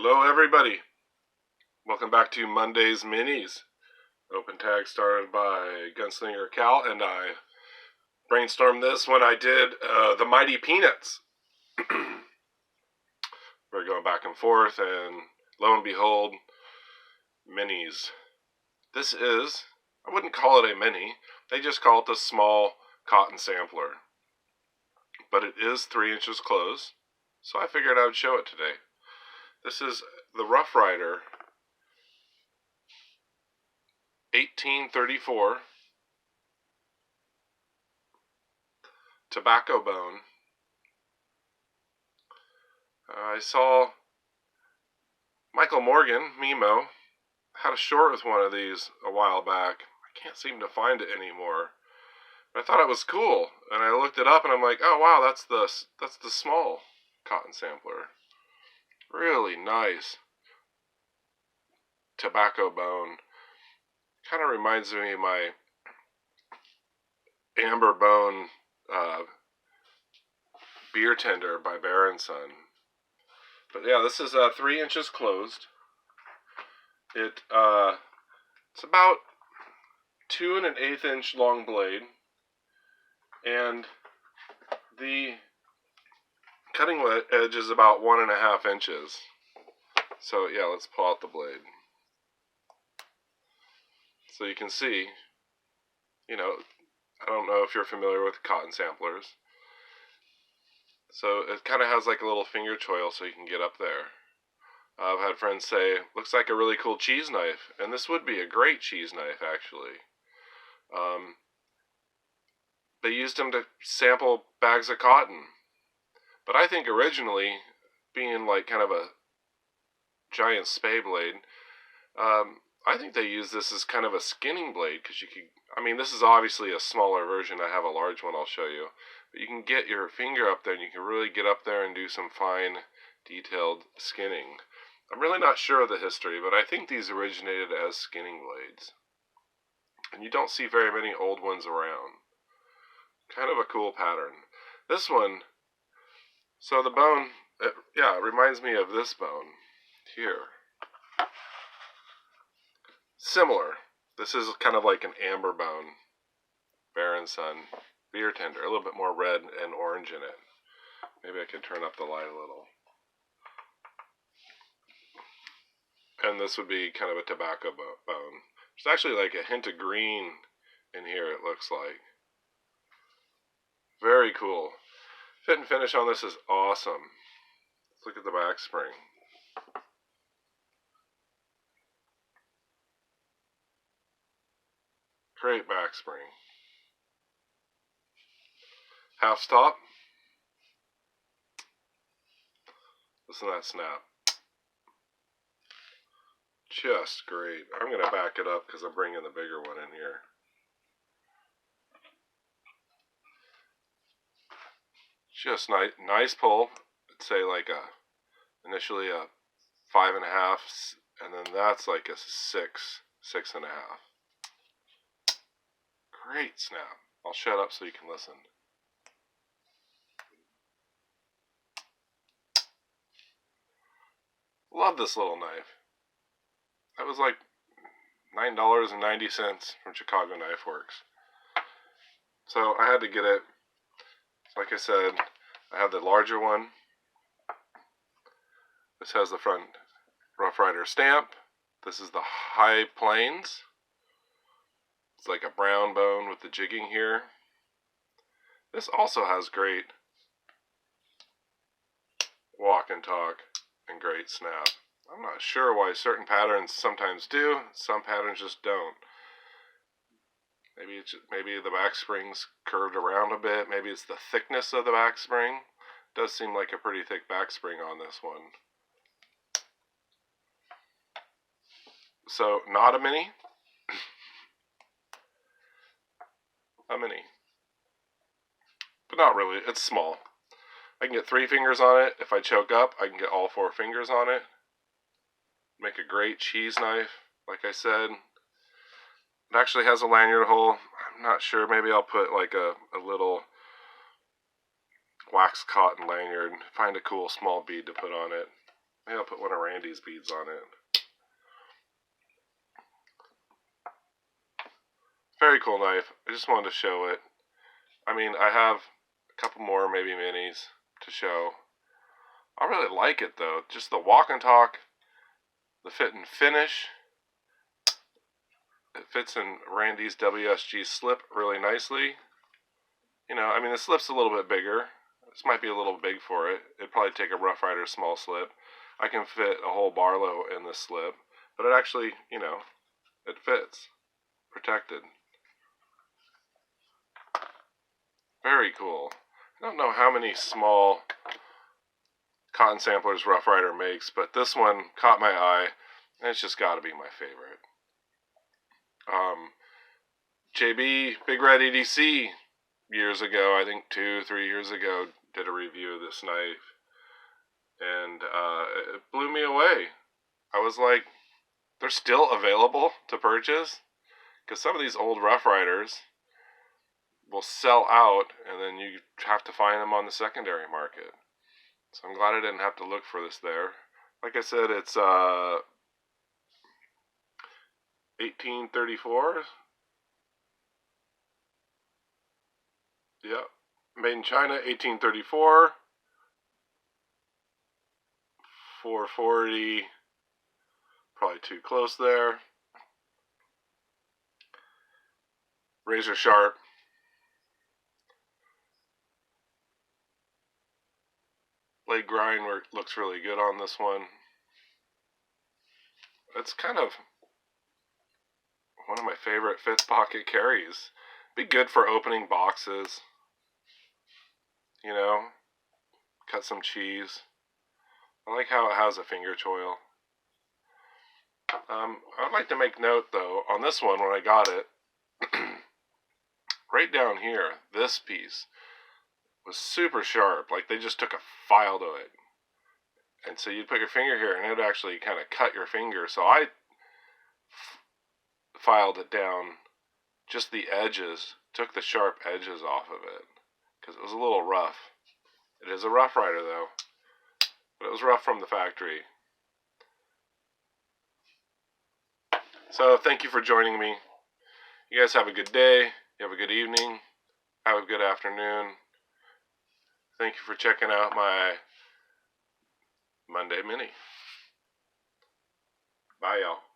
Hello everybody, welcome back to Monday's Minis. Open tag started by Gunslinger Cal, and I brainstormed this when I did the Mighty Peanuts. We're going back and forth, and lo and behold, Minis. This is, I wouldn't call it a mini, they just call it the small cotton sampler. But it is 3 inches closed, so I figured I would show it today. This is the Ryder 1834 tobacco bone. I saw Michael Morgan, Mimo, had a short with one of these a while back. I can't seem to find it anymore. But I thought it was cool, and I looked it up, and I'm like, oh wow, that's the small cotton sampler. Really nice tobacco bone. Kind of reminds me of my amber bone beer tender by Bear & Son. But yeah, this is 3 inches closed. It's about 2 1/8 inch long blade, and the cutting edge is about 1.5 inches. So yeah, let's pull out the blade. So you can see, I don't know if you're familiar with cotton samplers. So it kind of has like a little finger choil so you can get up there. I've had friends say, looks like a really cool cheese knife, and this would be a great cheese knife actually. They used them to sample bags of cotton. But I think originally, being like kind of a giant spay blade, I think they used this as kind of a skinning blade, because this is obviously a smaller version. I have a large one I'll show you. But you can get your finger up there and you can really get up there and do some fine, detailed skinning. I'm really not sure of the history, but I think these originated as skinning blades. And you don't see very many old ones around. Kind of a cool pattern. This one, so the bone, it reminds me of this bone here. Similar. This is kind of like an amber bone, Bear & Son beer tender, a little bit more red and orange in it. Maybe I can turn up the light a little. And this would be kind of a tobacco bone. There's actually like a hint of green in here, it looks like. Very cool. Fit and finish on this is awesome. Let's look at the back spring. Great back spring. Half stop. Listen to that snap. Just great. I'm going to back it up because I'm bringing the bigger one in here. Just nice pull. I'd say like initially a 5.5, and then that's like a 6.5. Great snap. I'll shut up so you can listen. Love this little knife. That was like $9.90 from Chicago Knife Works. So I had to get it. Like I said, I have the larger one. This has the front Rough Rider stamp. This is the High Plains. It's like a brown bone with the jigging here. This also has great walk and talk and great snap. I'm not sure why certain patterns sometimes do, some patterns just don't. Maybe the back spring's curved around a bit. Maybe it's the thickness of the back spring. It does seem like a pretty thick back spring on this one. So, not a mini. A mini. But not really. It's small. I can get 3 fingers on it. If I choke up, I can get all 4 fingers on it. Make a great cheese knife, like I said. It actually has a lanyard hole. I'm not sure. Maybe I'll put like a little wax cotton lanyard. Find a cool small bead to put on it. Maybe I'll put one of Randy's beads on it. Very cool knife. I just wanted to show it. I mean, I have a couple more, maybe minis, to show. I really like it, though. Just the walk and talk, the fit and finish. It fits in Randy's WSG slip really nicely. You know, I mean, the slip's a little bit bigger. This might be a little big for it. It'd probably take a Rough Rider small slip. I can fit a whole Barlow in this slip. But it actually, you know, it fits. Protected. Very cool. I don't know how many small cotton samplers Rough Rider makes, but this one caught my eye, and it's just got to be my favorite. JB, Big Red EDC, years ago, I think 2-3 years ago, did a review of this knife, and it blew me away. I was like, they're still available to purchase? Because some of these old Rough Riders will sell out, and then you have to find them on the secondary market. So I'm glad I didn't have to look for this there. Like I said, it's 1834. Yep. Made in China, 1834. 440. Probably too close there. Razor sharp. Blade grind work looks really good on this one. It's kind of one of my favorite fifth pocket carries. Be good for opening boxes. You know, cut some cheese. I like how it has a finger choil. I'd like to make note, though, on this one, when I got it, right down here, this piece was super sharp. Like, they just took a file to it. And so you'd put your finger here, and it would actually kind of cut your finger. So I filed it down, just the edges, took the sharp edges off of it, because it was a little rough. It is a Rough Rider, though, but it was rough from the factory. So thank you for joining me. You guys have a good day. You have a good evening. Have a good afternoon. Thank you for checking out my Monday Mini. Bye, y'all.